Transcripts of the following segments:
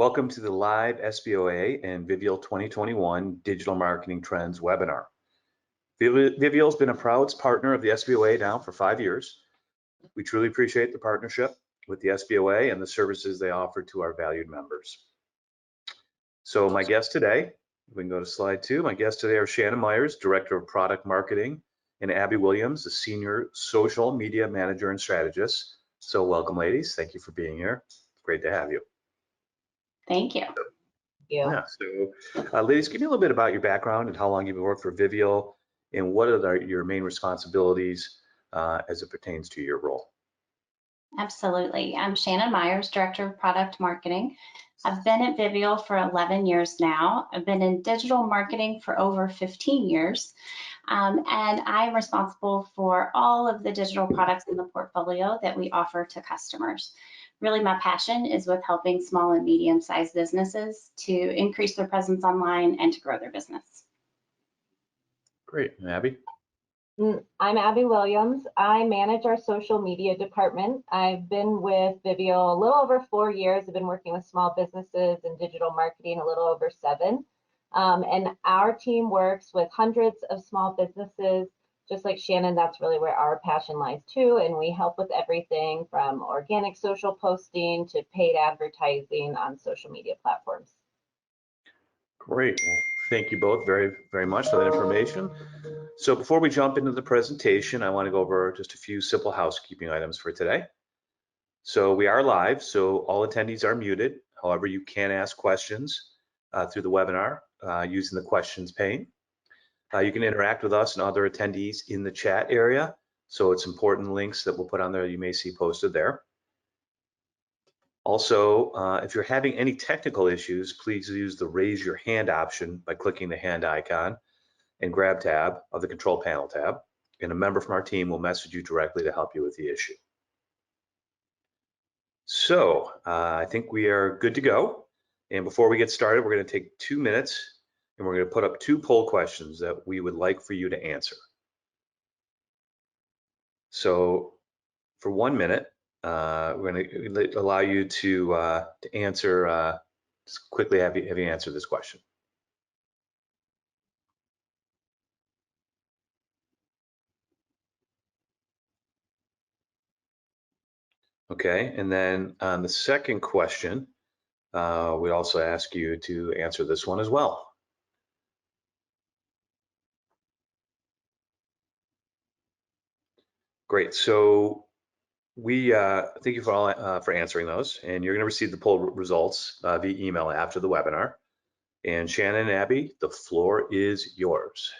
Welcome to the live SBOA and Vivial 2021 Digital Marketing Trends webinar. Vivial has been a proud partner of the SBOA now for 5 years. We truly appreciate the partnership with the SBOA and the services they offer to our valued members. So my guests today, we can go to slide 2. My guests today are Shannon Myers, Director of Product Marketing, and Abby Williams, the Senior Social Media Manager and Strategist. So welcome, ladies. Thank you for being here. Great to have you. Thank you. Yeah, so ladies, give me a little bit about your background and how long you've worked for Vivial and what are your main responsibilities as it pertains to your role. Absolutely. I'm Shannon Myers, Director of Product Marketing. I've been at Vivial for 11 years now. I've been in digital marketing for over 15 years. And I'm responsible for all of the digital products in the portfolio that we offer to customers. Really, my passion is with helping small and medium-sized businesses to increase their presence online and to grow their business. Great. And Abby? I'm Abby Williams. I manage our social media department. I've been with Vivial a little over 4 years. I've been working with small businesses and digital marketing a little over 7. And our team works with hundreds of small businesses. Just like Shannon, that's really where our passion lies too. And we help with everything from organic social posting to paid advertising on social media platforms. Great. Well, thank you both very, very much for that information. So before we jump into the presentation, I want to go over just a few simple housekeeping items for today. So we are live, so all attendees are muted. However, you can ask questions through the webinar using the questions pane. You can interact with us and other attendees in the chat area. So it's important links that we'll put on there you may see posted there. Also, if you're having any technical issues, please use the raise your hand option by clicking the hand icon and grab tab of the control panel tab. And a member from our team will message you directly to help you with the issue. So I think we are good to go. And before we get started, we're going to take 2 minutes and we're going to put up 2 poll questions that we would like for you to answer. So for 1 minute, we're going to allow you to answer, just quickly have you answer this question. Okay, and then on the second question, we also ask you to answer this one as well. Great, so we thank you for answering those, and you're going to receive the poll results via email after the webinar. And Shannon and Abby, the floor is yours.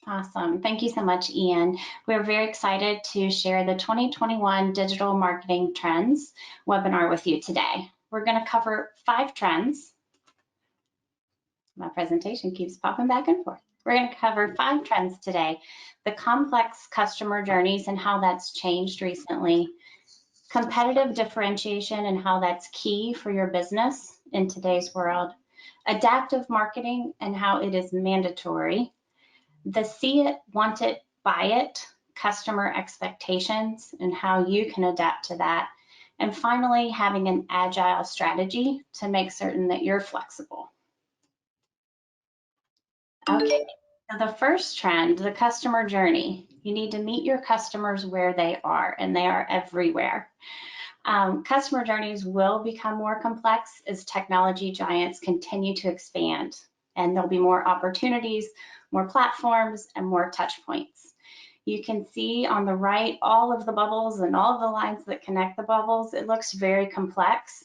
Awesome. Thank you so much, Ian. We're very excited to share the 2021 Digital Marketing Trends webinar with you today. We're going to cover 5 trends. My presentation keeps popping back and forth. We're going to cover 5 trends today. The complex customer journeys and how that's changed recently. Competitive differentiation and how that's key for your business in today's world. Adaptive marketing and how it is mandatory. The see it, want it, buy it, customer expectations and how you can adapt to that. And finally, having an agile strategy to make certain that you're flexible. Okay, so the first trend, the customer journey. You need to meet your customers where they are, and they are everywhere. Customer journeys will become more complex as technology giants continue to expand, and there'll be more opportunities, more platforms, and more touch points. You can see on the right all of the bubbles and all of the lines that connect the bubbles. It looks very complex.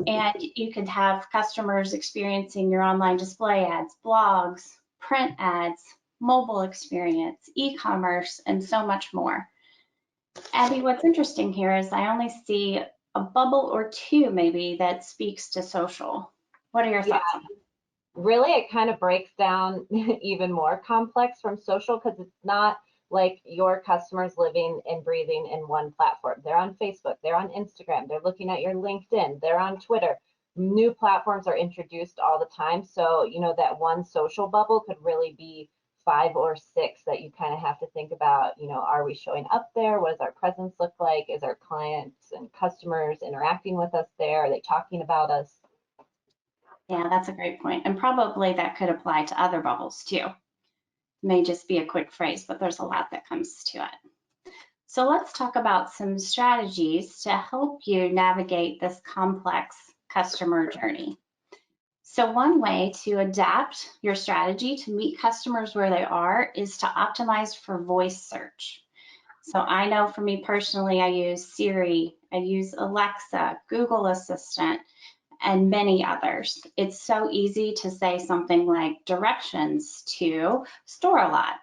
And you could have customers experiencing your online display ads, blogs, print ads, mobile experience, e-commerce, and so much more. Abby, what's interesting here is I only see a bubble or 2 maybe that speaks to social. What are your thoughts on that? Really, it kind of breaks down even more complex from social because it's not like your customers living and breathing in one platform. They're on Facebook, they're on Instagram, they're looking at your LinkedIn, they're on Twitter. New platforms are introduced all the time. So, you know, that one social bubble could really be 5 or 6 that you kind of have to think about, you know, are we showing up there? What does our presence look like? Is our clients and customers interacting with us there? Are they talking about us? Yeah, that's a great point. And probably that could apply to other bubbles too. May just be a quick phrase, but there's a lot that comes to it. So let's talk about some strategies to help you navigate this complex customer journey. So one way to adapt your strategy to meet customers where they are is to optimize for voice search. So I know for me personally, I use Siri, I use Alexa, Google Assistant, and many others. It's so easy to say something like directions to Store-a-Lot,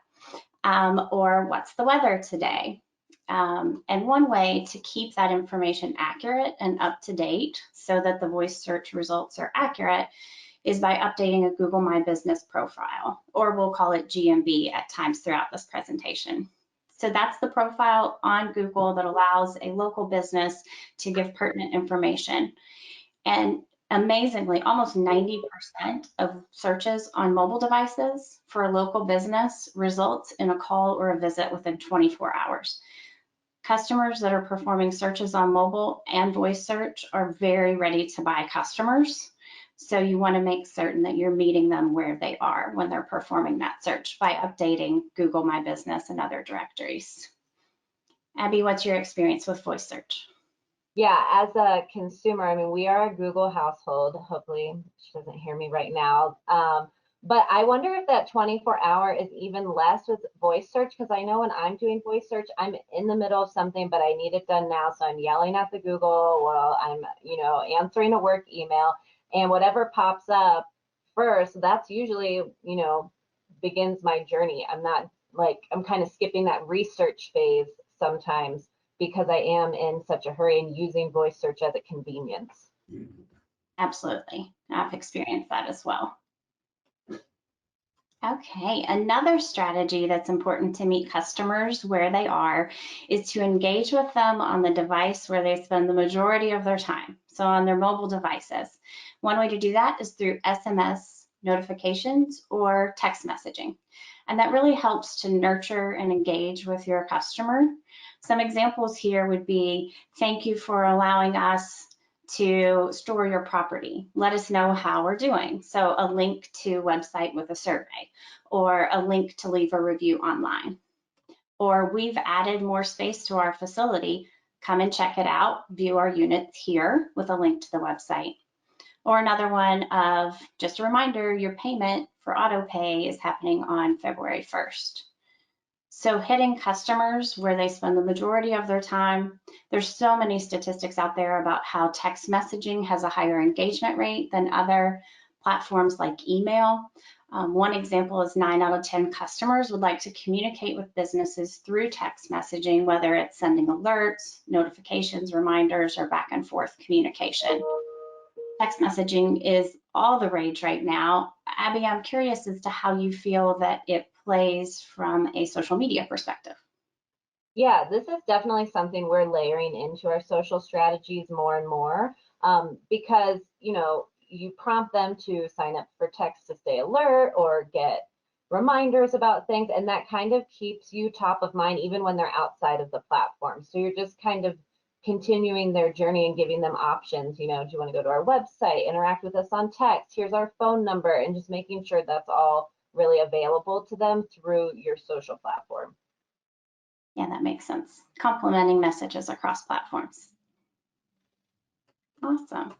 or what's the weather today? And one way to keep that information accurate and up to date so that the voice search results are accurate is by updating a Google My Business profile, or we'll call it GMB at times throughout this presentation. So that's the profile on Google that allows a local business to give pertinent information. And amazingly, almost 90% of searches on mobile devices for a local business results in a call or a visit within 24 hours. Customers that are performing searches on mobile and voice search are very ready to buy customers. So you want to make certain that you're meeting them where they are when they're performing that search by updating Google My Business and other directories. Abby, what's your experience with voice search? Yeah, as a consumer, I mean, we are a Google household. Hopefully she doesn't hear me right now. But I wonder if that 24-hour is even less with voice search, because I know when I'm doing voice search, I'm in the middle of something, but I need it done now. So I'm yelling at the Google while I'm, answering a work email, and whatever pops up first, that's usually, begins my journey. I'm not I'm kind of skipping that research phase sometimes because I am in such a hurry and using voice search as a convenience. Absolutely. I've experienced that as well. Okay, another strategy that's important to meet customers where they are is to engage with them on the device where they spend the majority of their time, so on their mobile devices. One way to do that is through SMS notifications or text messaging, and that really helps to nurture and engage with your customer. Some examples here would be, thank you for allowing us to store your property. Let us know how we're doing. So a link to a website with a survey, or a link to leave a review online. Or we've added more space to our facility. Come and check it out. View our units here with a link to the website. Or another one of just a reminder, your payment for auto pay is happening on February 1st. So hitting customers where they spend the majority of their time. There's so many statistics out there about how text messaging has a higher engagement rate than other platforms like email. One example is 9 out of 10 customers would like to communicate with businesses through text messaging, whether it's sending alerts, notifications, reminders, or back and forth communication. Text messaging is all the rage right now. Abby, I'm curious as to how you feel that it plays from a social media perspective. Yeah, this is definitely something we're layering into our social strategies more and more, because, you prompt them to sign up for text to stay alert or get reminders about things, and that kind of keeps you top of mind even when they're outside of the platform. So you're just kind of continuing their journey and giving them options. Do you want to go to our website, interact with us on text, here's our phone number, and just making sure that's all really available to them through your social platform. Yeah, that makes sense. Complementing messages across platforms. Awesome.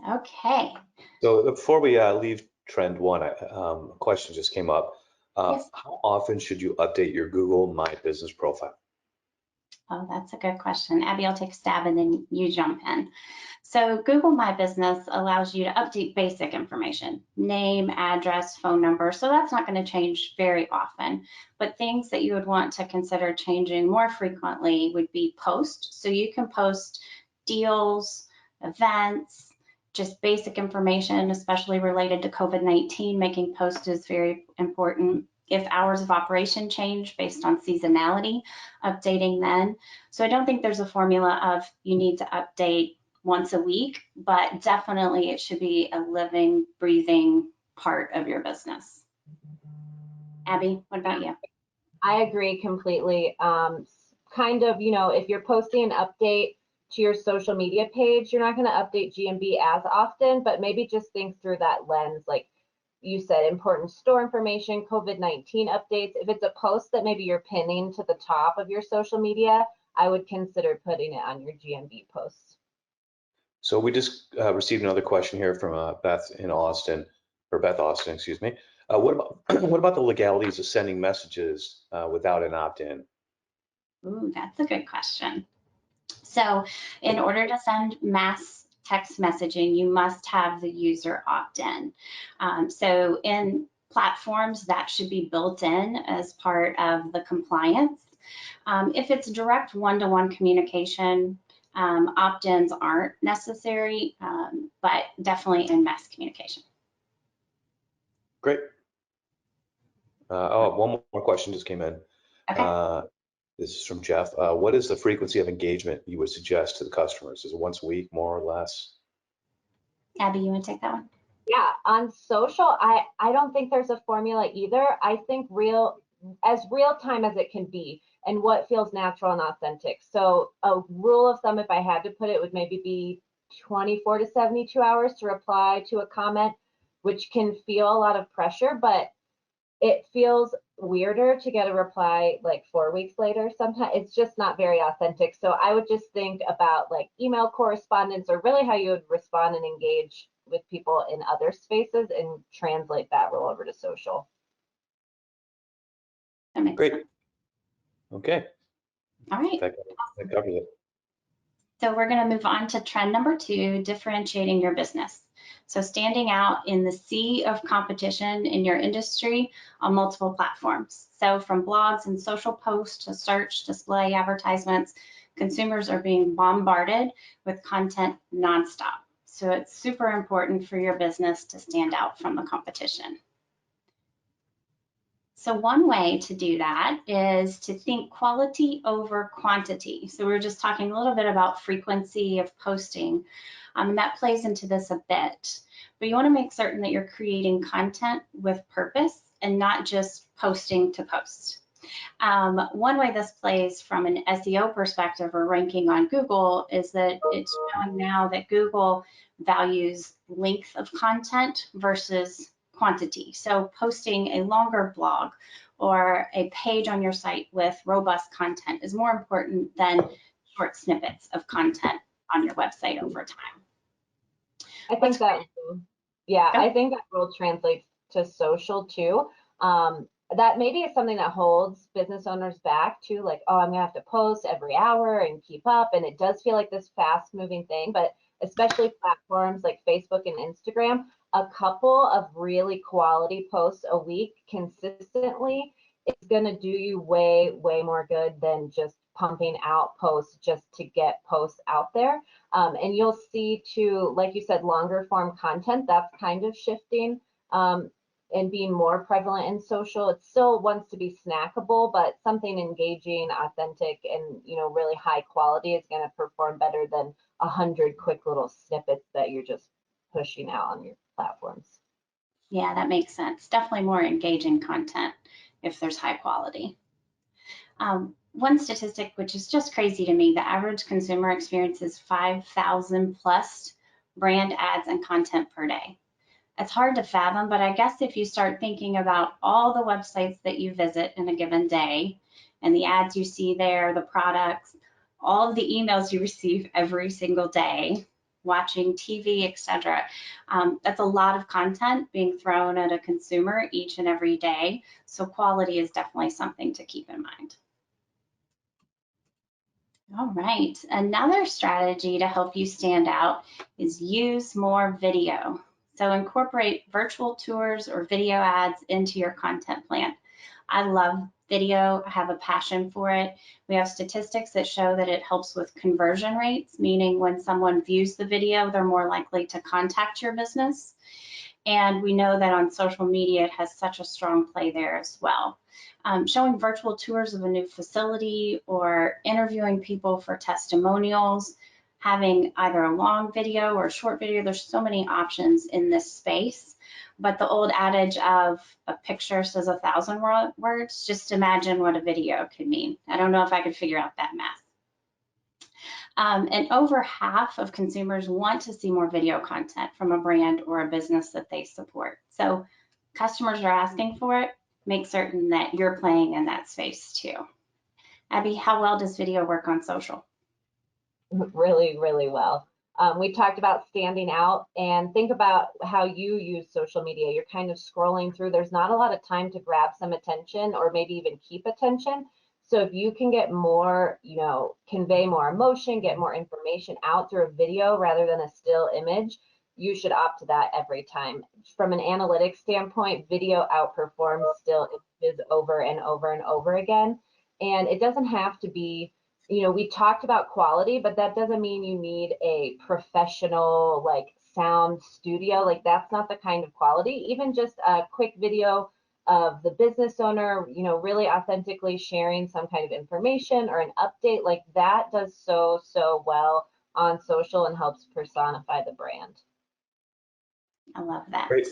Okay. So before we leave trend one, a question just came up. Yes. How often should you update your Google My Business profile? Oh, that's a good question. Abby, I'll take a stab and then you jump in. So Google My Business allows you to update basic information, name, address, phone number. So that's not going to change very often. But things that you would want to consider changing more frequently would be post. So you can post deals, events, just basic information, especially related to COVID-19. Making posts is very important. If hours of operation change based on seasonality, updating then. So I don't think there's a formula of you need to update once a week, but definitely it should be a living, breathing part of your business. Abby, what about you? I agree completely. Kind of, if you're posting an update to your social media page, you're not going to update GMB as often, but maybe just think through that lens, like you said, important store information, COVID-19 updates. If it's a post that maybe you're pinning to the top of your social media, I would consider putting it on your GMB posts. So we just received another question here from Beth Austin, excuse me. What about the legalities of sending messages without an opt-in? Ooh, that's a good question. So in order to send mass text messaging, you must have the user opt-in. So in platforms, that should be built in as part of the compliance. If it's direct one-to-one communication, opt-ins aren't necessary, but definitely in mass communication. Great. Oh, one more question just came in. Okay. This is from Jeff. What is the frequency of engagement you would suggest to the customers? Is it once a week, more or less? Abby, you want to take that one? Yeah, on social, I don't think there's a formula either. I think real time as it can be and what feels natural and authentic. So a rule of thumb, if I had to put it, would maybe be 24 to 72 hours to reply to a comment, which can feel a lot of pressure, but it feels weirder to get a reply like 4 weeks later. Sometimes it's just not very authentic. So I would just think about like email correspondence or really how you would respond and engage with people in other spaces and translate that role over to social. Great. Okay. All right. That covers it. So we're going to move on to trend number 2, differentiating your business. So standing out in the sea of competition in your industry on multiple platforms. So from blogs and social posts to search, display, advertisements, consumers are being bombarded with content nonstop. So it's super important for your business to stand out from the competition. So one way to do that is to think quality over quantity. So we were just talking a little bit about frequency of posting, and that plays into this a bit. But you want to make certain that you're creating content with purpose and not just posting to post. One way this plays from an SEO perspective or ranking on Google is that it's showing now that Google values length of content versus quantity. So posting a longer blog or a page on your site with robust content is more important than short snippets of content on your website over time. I think I think that rule translates to social too. That maybe is something that holds business owners back too, like, oh, I'm gonna have to post every hour and keep up. And it does feel like this fast moving thing, but especially platforms like Facebook and Instagram, a couple of really quality posts a week consistently is gonna do you way, way more good than just pumping out posts just to get posts out there. And you'll see too, like you said, longer form content, that's kind of shifting and being more prevalent in social. It still wants to be snackable, but something engaging, authentic, and really high quality is going to perform better than 100 quick little snippets that you're just pushing out on your platforms. Yeah, that makes sense. Definitely more engaging content if there's high quality. One statistic, which is just crazy to me, the average consumer experiences 5,000 plus brand ads and content per day. It's hard to fathom, but I guess if you start thinking about all the websites that you visit in a given day and the ads you see there, the products, all of the emails you receive every single day, watching TV, etc. That's a lot of content being thrown at a consumer each and every day. So quality is definitely something to keep in mind. All right, another strategy to help you stand out is use more video. So incorporate virtual tours or video ads into your content plan. I love video, I have a passion for it. We have statistics that show that it helps with conversion rates, meaning when someone views the video, they're more likely to contact your business. And we know that on social media, it has such a strong play there as well. Showing virtual tours of a new facility or interviewing people for testimonials, having either a long video or a short video. There's so many options in this space, but the old adage of a picture says 1,000 words, just imagine what a video could mean. I don't know if I could figure out that math. And over half of consumers want to see more video content from a brand or a business that they support. So customers are asking for it. Make certain that you're playing in that space too. Abby, how well does video work on social? Really, really well. We talked about standing out, and think about how you use social media. You're kind of scrolling through. There's not a lot of time to grab some attention or maybe even keep attention. So if you can get more, convey more emotion, get more information out through a video rather than a still image, you should opt to that every time. From an analytics standpoint, video outperforms still images over and over and over again. And it doesn't have to be, we talked about quality, but that doesn't mean you need a professional like sound studio. Like that's not the kind of quality. Even just a quick video of the business owner, really authentically sharing some kind of information or an update, like that does so well on social and helps personify the brand. I love that. Great.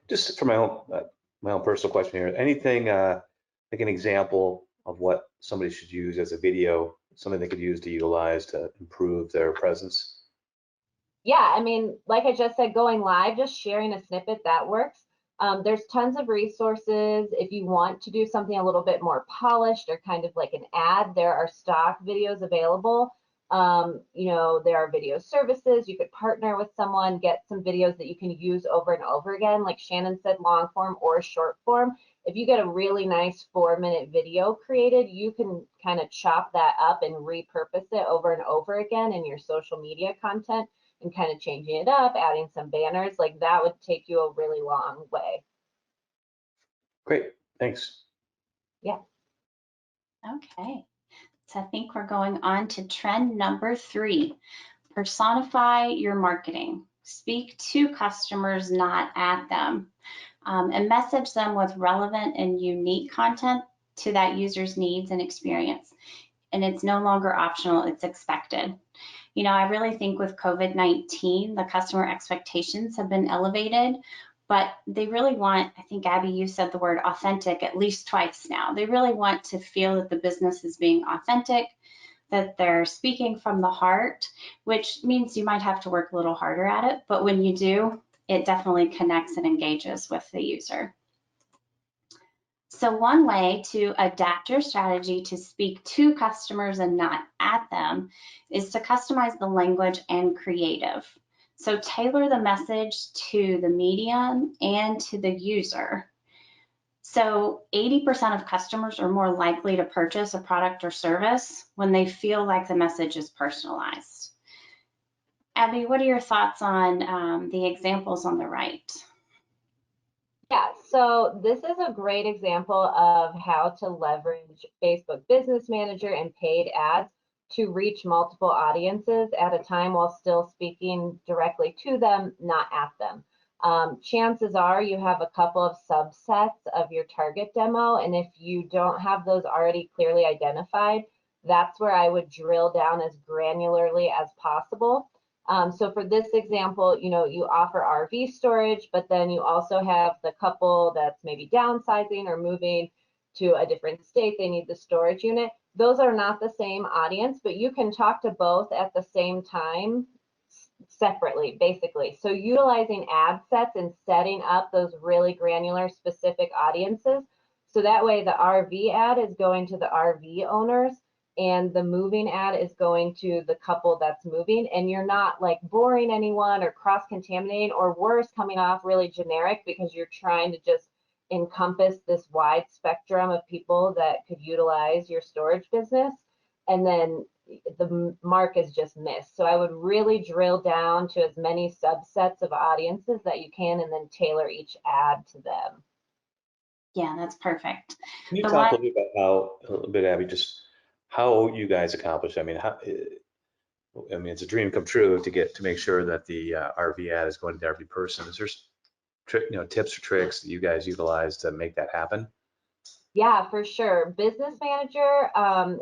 Just for my own personal question here, anything like an example of what somebody should use as a video, something they could use to utilize to improve their presence? Yeah, I mean, like I just said, going live, just sharing a snippet, that works. There's tons of resources. If you want to do something a little bit more polished or kind of like an ad, there are stock videos available. There are video services. You could partner with someone, get some videos that you can use over and over again. Like Shannon said, long form or short form. If you get a really nice 4-minute video created, you can kind of chop that up and repurpose it over and over again in your social media content and kind of changing it up, adding some banners. Like that would take you a really long way. Great, thanks. Yeah. Okay. So I think we're going on to trend number 3, personify your marketing. Speak to customers, not at them, and message them with relevant and unique content to that user's needs and experience. And it's no longer optional, it's expected. I really think with COVID-19, the customer expectations have been elevated, but they really want, I think, Abby, you said the word authentic at least twice now. They really want to feel that the business is being authentic, that they're speaking from the heart, which means you might have to work a little harder at it. But when you do, it definitely connects and engages with the user. So one way to adapt your strategy to speak to customers and not at them is to customize the language and creative. So tailor the message to the medium and to the user. So 80% of customers are more likely to purchase a product or service when they feel like the message is personalized. Abby, what are your thoughts on the examples on the right? Yeah, so this is a great example of how to leverage Facebook Business Manager and paid ads to reach multiple audiences at a time while still speaking directly to them, not at them. Chances are you have a couple of subsets of your target demo, and if you don't have those already clearly identified, that's where I would drill down as granularly as possible. So for this example, you offer RV storage, but then you also have the couple that's maybe downsizing or moving to a different state. They need the storage unit. Those are not the same audience, but you can talk to both at the same time separately, basically. So utilizing ad sets and setting up those really granular specific audiences. So that way the RV ad is going to the RV owners and the moving ad is going to the couple that's moving, and you're not like boring anyone or cross-contaminating, or worse, coming off really generic because you're trying to just encompass this wide spectrum of people that could utilize your storage business, and then the mark is just missed. So I would really drill down to as many subsets of audiences that you can and then tailor each ad to them. Yeah, that's perfect. Can you talk a little bit, Abby, just how you guys accomplish? I mean, it's a dream come true to make sure that the RV ad is going to every person. Is there tips or tricks that you guys utilize to make that happen? Yeah, for sure. Business Manager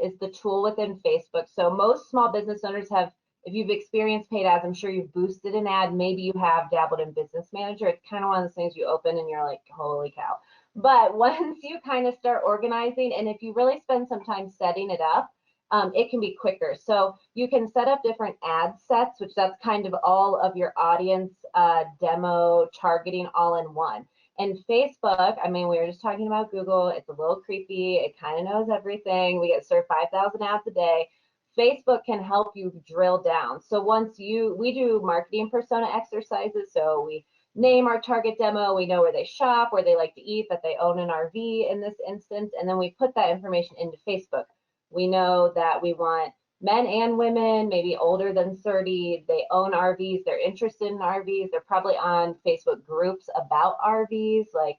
is the tool within Facebook. So most small business owners have, if you've experienced paid ads, I'm sure you've boosted an ad. Maybe you have dabbled in Business Manager. It's kind of one of those things you open and you're like, holy cow. But once you kind of start organizing, and if you really spend some time setting it up, it can be quicker. So you can set up different ad sets, which that's kind of all of your audience demo targeting all in one. And Facebook, I mean, we were just talking about Google. It's a little creepy. It kind of knows everything. We get served 5,000 ads a day. Facebook can help you drill down. So we do marketing persona exercises. So we name our target demo, we know where they shop, where they like to eat, that they own an RV in this instance, and then we put that information into Facebook. We know that we want men and women, maybe older than 30, they own RVs, they're interested in RVs, they're probably on Facebook groups about RVs, like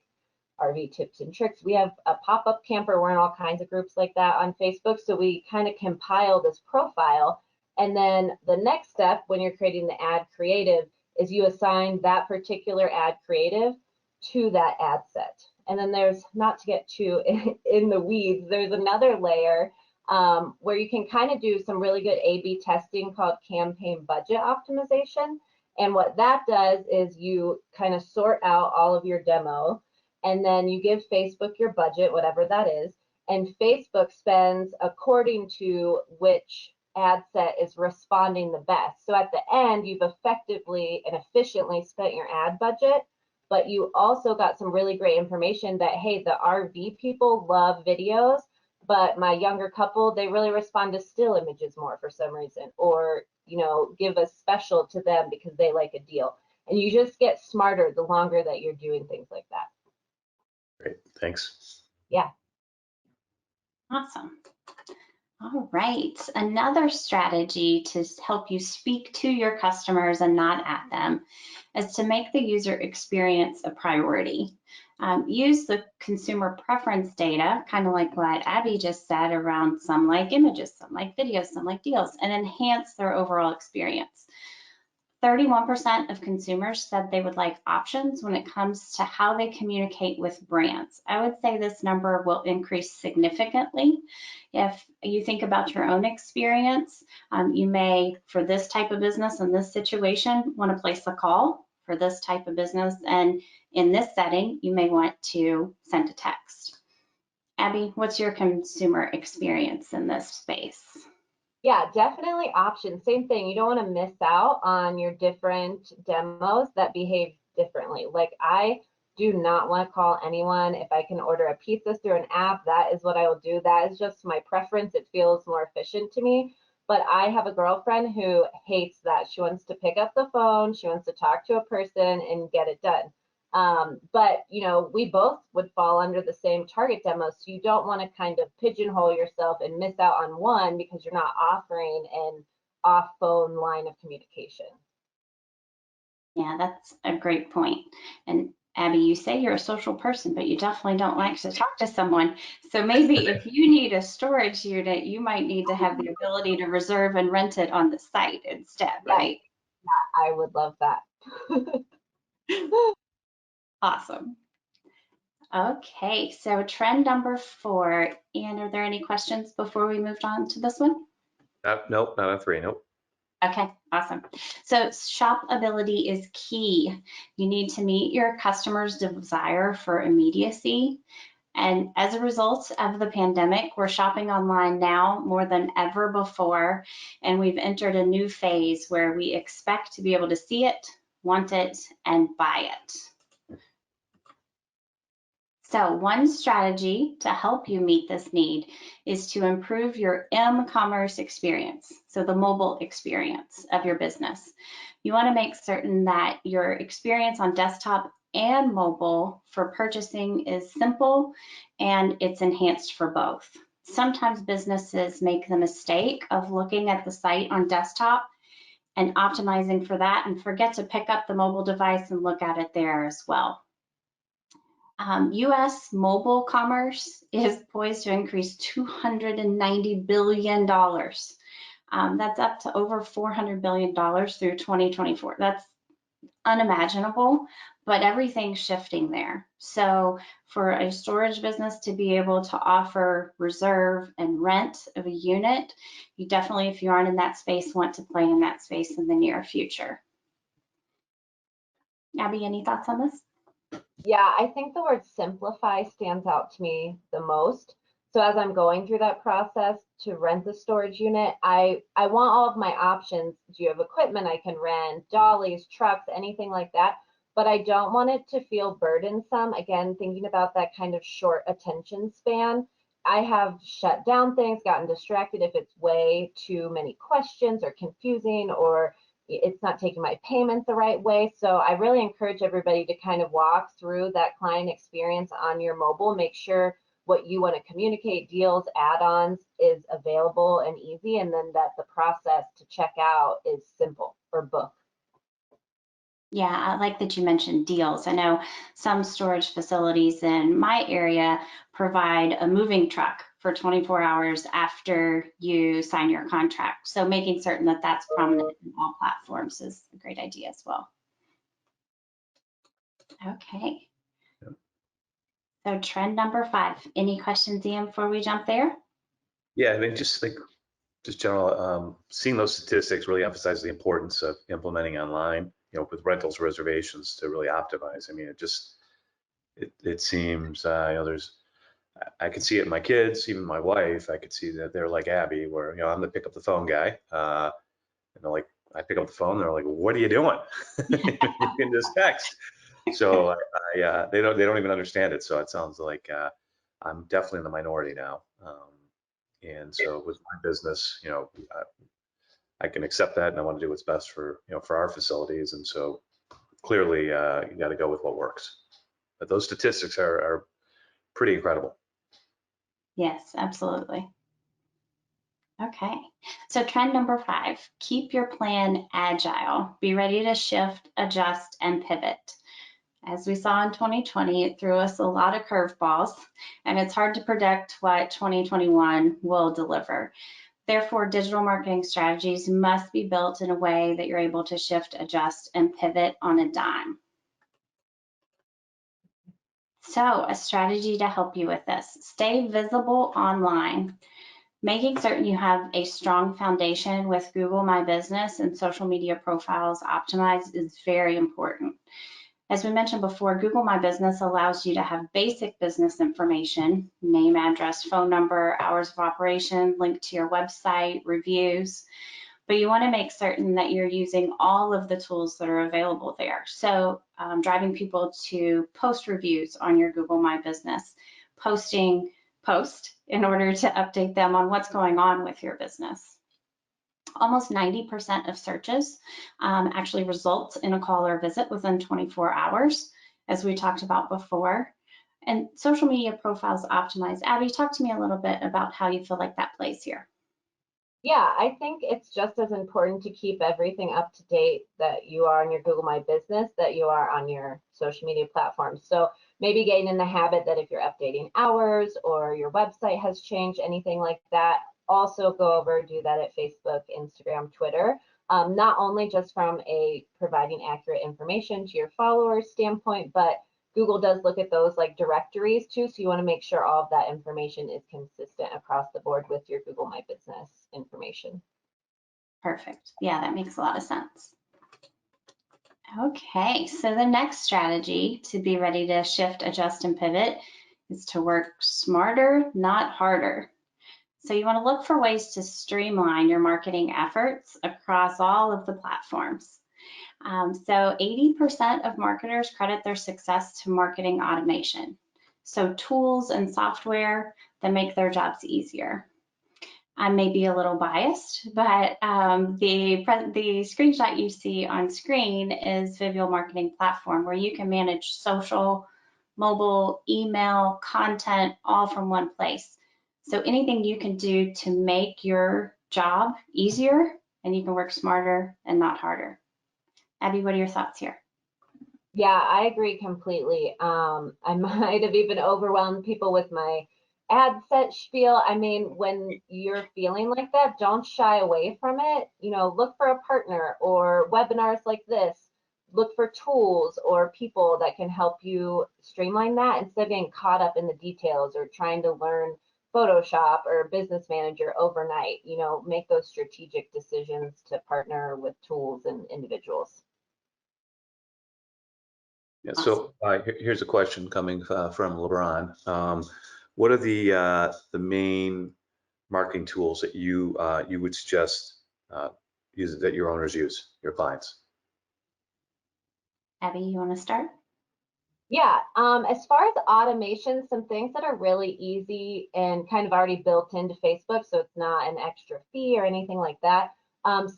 RV tips and tricks. We have a pop-up camper, we're in all kinds of groups like that on Facebook, so we kind of compile this profile, and then the next step when you're creating the ad creative is you assign that particular ad creative to that ad set. And then there's, not to get too in the weeds, there's another layer where you can kind of do some really good A/B testing called campaign budget optimization. And what that does is you kind of sort out all of your demo, and then you give Facebook your budget, whatever that is, and Facebook spends according to which ad set is responding the best. So at the end, you've effectively and efficiently spent your ad budget, but you also got some really great information that, hey, the RV people love videos, but my younger couple, they really respond to still images more for some reason, or, you know, give a special to them because they like a deal. And you just get smarter the longer that you're doing things like that. Great, thanks. Yeah. Awesome. All right, another strategy to help you speak to your customers and not at them is to make the user experience a priority. Use the consumer preference data, kind of like what Abby just said, around some like images, some like videos, some like deals, and enhance their overall experience. 31% of consumers said they would like options when it comes to how they communicate with brands. I would say this number will increase significantly. If you think about your own experience, you may, for this type of business in this situation, want to place a call for this type of business. And in this setting, you may want to send a text. Abby, what's your consumer experience in this space? Yeah, definitely options. Same thing. You don't want to miss out on your different demos that behave differently. Like, I do not want to call anyone. If I can order a pizza through an app, that is what I will do. That is just my preference. It feels more efficient to me. But I have a girlfriend who hates that. She wants to pick up the phone. She wants to talk to a person and get it done. But, you know, we both would fall under the same target demo. So you don't want to kind of pigeonhole yourself and miss out on one because you're not offering an off phone line of communication. Yeah, that's a great point. And Abby, you say you're a social person, but you definitely don't like to talk to someone. So maybe if you need a storage unit, you might need to have the ability to reserve and rent it on the site instead, right? Yeah, I would love that. Awesome. Okay, so trend number 4. Ian, are there any questions before we moved on to this one? Nope, not a 3, nope. Okay, awesome. So shopability is key. You need to meet your customers' desire for immediacy. And as a result of the pandemic, we're shopping online now more than ever before. And we've entered a new phase where we expect to be able to see it, want it, and buy it. So one strategy to help you meet this need is to improve your m-commerce experience, so the mobile experience of your business. You want to make certain that your experience on desktop and mobile for purchasing is simple and it's enhanced for both. Sometimes businesses make the mistake of looking at the site on desktop and optimizing for that and forget to pick up the mobile device and look at it there as well. U.S. mobile commerce is poised to increase $290 billion. That's up to over $400 billion through 2024. That's unimaginable, but everything's shifting there. So for a storage business to be able to offer reserve and rent of a unit, you definitely, if you aren't in that space, want to play in that space in the near future. Abby, any thoughts on this? Yeah, I think the word simplify stands out to me the most. So as I'm going through that process to rent the storage unit, I want all of my options. Do you have equipment I can rent, dollies, trucks, anything like that? But I don't want it to feel burdensome. Again, thinking about that kind of short attention span, I have shut down things, gotten distracted if it's way too many questions or confusing, or it's not taking my payment the right way. So I really encourage everybody to kind of walk through that client experience on your mobile, make sure what you want to communicate, deals, add-ons, is available and easy, and then that the process to check out is simple or book. Yeah, I like that you mentioned deals. I know some storage facilities in my area provide a moving truck for 24 hours after you sign your contract. So making certain that that's prominent in all platforms is a great idea as well. Okay. Yep. So trend number 5. Any questions, Ian, before we jump there? Yeah, I mean, just general, seeing those statistics really emphasizes the importance of implementing online, with rentals reservations to really optimize. I mean, it seems, I can see it in my kids, even my wife. I could see that they're like Abby, where, I'm the pick up the phone guy. And they're like, I pick up the phone, they're like, what are you doing? You can just text. So they don't even understand it. So it sounds like I'm definitely in the minority now. And so with my business, I can accept that, and I want to do what's best for our facilities. And so clearly, you got to go with what works. But those statistics are pretty incredible. Yes, absolutely. Okay, so trend number 5, keep your plan agile. Be ready to shift, adjust, and pivot. As we saw in 2020, it threw us a lot of curveballs, and it's hard to predict what 2021 will deliver. Therefore, digital marketing strategies must be built in a way that you're able to shift, adjust, and pivot on a dime. So, a strategy to help you with this: stay visible online. Making certain you have a strong foundation with Google My Business and social media profiles optimized is very important. As we mentioned before, Google My Business allows you to have basic business information: name, address, phone number, hours of operation, link to your website, reviews. But you want to make certain that you're using all of the tools that are available there. So driving people to post reviews on your Google My Business, post in order to update them on what's going on with your business. Almost 90% of searches actually result in a call or visit within 24 hours, as we talked about before. And social media profiles optimized. Abby, talk to me a little bit about how you feel like that plays here. Yeah, I think it's just as important to keep everything up to date that you are on your Google My Business, that you are on your social media platforms. So maybe getting in the habit that if you're updating hours or your website has changed, anything like that, also go over, do that at Facebook, Instagram, Twitter. Not only just from a providing accurate information to your followers standpoint, but Google does look at those like directories too, so you want to make sure all of that information is consistent across the board with your Google My Business information. Perfect. Yeah, that makes a lot of sense. Okay, so the next strategy to be ready to shift, adjust, and pivot is to work smarter, not harder. So you want to look for ways to streamline your marketing efforts across all of the platforms. So 80% of marketers credit their success to marketing automation. So tools and software that make their jobs easier. I may be a little biased, but the screenshot you see on screen is Vivial Marketing Platform, where you can manage social, mobile, email, content, all from one place. So anything you can do to make your job easier, and you can work smarter and not harder. Abby, what are your thoughts here? Yeah, I agree completely. I might have even overwhelmed people with my ad set spiel. I mean, when you're feeling like that, don't shy away from it. Look for a partner or webinars like this. Look for tools or people that can help you streamline that instead of getting caught up in the details or trying to learn Photoshop or Business Manager overnight. Make those strategic decisions to partner with tools and individuals. Yeah, so here's a question coming from LeBron. what are the main marketing tools that you would suggest that your owners use, your clients? Abby, you want to start? Yeah, as far as automation, some things that are really easy and kind of already built into Facebook, so it's not an extra fee or anything like that.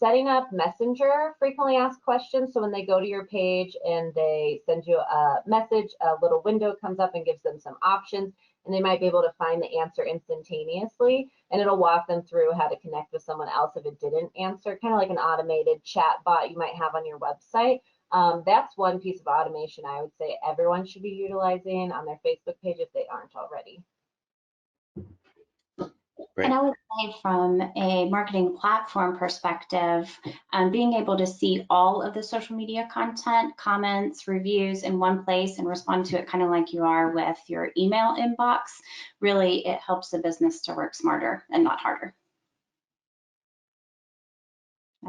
Setting up Messenger frequently asked questions. So when they go to your page and they send you a message, a little window comes up and gives them some options, and they might be able to find the answer instantaneously, and it'll walk them through how to connect with someone else if it didn't answer, kind of like an automated chat bot you might have on your website. That's one piece of automation I would say everyone should be utilizing on their Facebook page if they aren't already. Great. And I would say from a marketing platform perspective, being able to see all of the social media content, comments, reviews in one place and respond to it kind of like you are with your email inbox, really it helps the business to work smarter and not harder.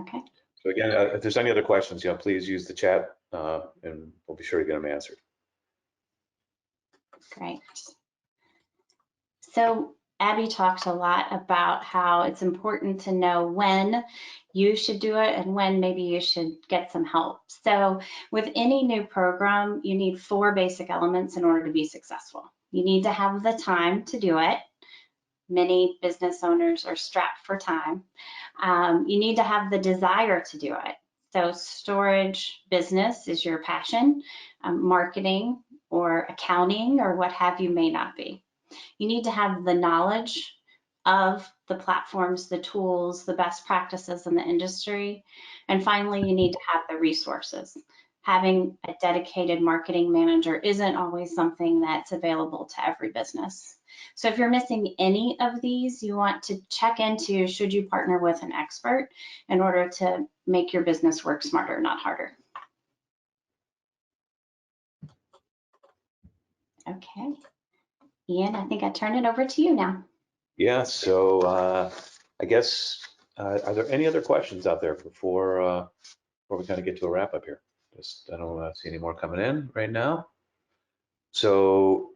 Okay. So again, if there's any other questions, please use the chat and we'll be sure to get them answered. Great. So Abby talked a lot about how it's important to know when you should do it and when maybe you should get some help. So with any new program, you need 4 basic elements in order to be successful. You need to have the time to do it. Many business owners are strapped for time. You need to have the desire to do it. So storage business is your passion, marketing or accounting or what have you may not be. You need to have the knowledge of the platforms, the tools, the best practices in the industry. And finally, you need to have the resources. Having a dedicated marketing manager isn't always something that's available to every business. So if you're missing any of these, you want to check into, should you partner with an expert in order to make your business work smarter, not harder. Okay. Ian, I think I turn it over to you now. Yeah, so I guess, are there any other questions out there before we kind of get to a wrap up here? Just, I don't see any more coming in right now. So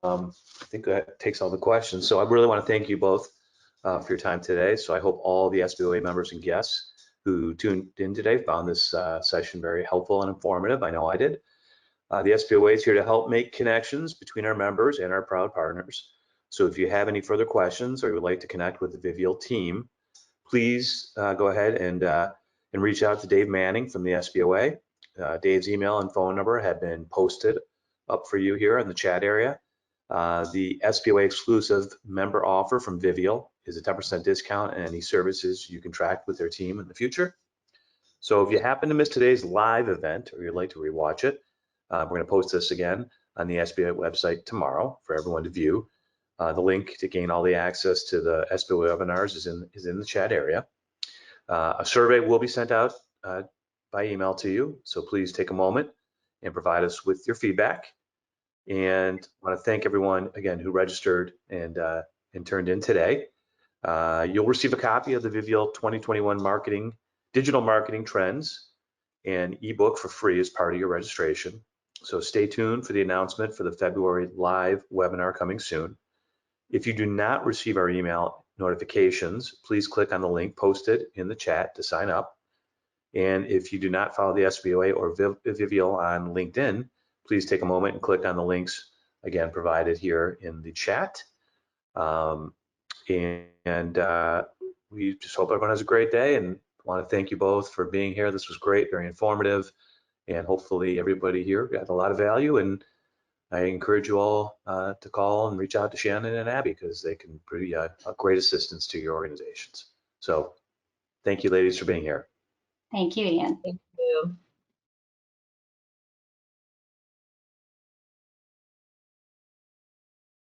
I think that takes all the questions. So I really want to thank you both for your time today. So I hope all the SBOA members and guests who tuned in today found this session very helpful and informative. I know I did. The SBOA is here to help make connections between our members and our proud partners. So if you have any further questions or you would like to connect with the Vivial team, please go ahead and reach out to Dave Manning from the SBOA. Dave's email and phone number have been posted up for you here in the chat area. The SBOA exclusive member offer from Vivial is a 10% discount on any services you contract with their team in the future. So if you happen to miss today's live event or you'd like to rewatch it, we're going to post this again on the SBOA website tomorrow for everyone to view. The link to gain all the access to the SBOA webinars is in the chat area. A survey will be sent out by email to you, so please take a moment and provide us with your feedback. And I want to thank everyone again who registered and turned in today. You'll receive a copy of the Vivial 2021 Digital Marketing Trends and ebook for free as part of your registration. So stay tuned for the announcement for the February live webinar coming soon. If you do not receive our email notifications, please click on the link posted in the chat to sign up. And if you do not follow the SBOA or Vivial on LinkedIn, please take a moment and click on the links again provided here in the chat. We just hope everyone has a great day and want to thank you both for being here. This was great, very informative, and hopefully everybody here got a lot of value. And I encourage you all to call and reach out to Shannon and Abby because they can be a great assistance to your organizations. So thank you, ladies, for being here. Thank you, Ian. Thank you.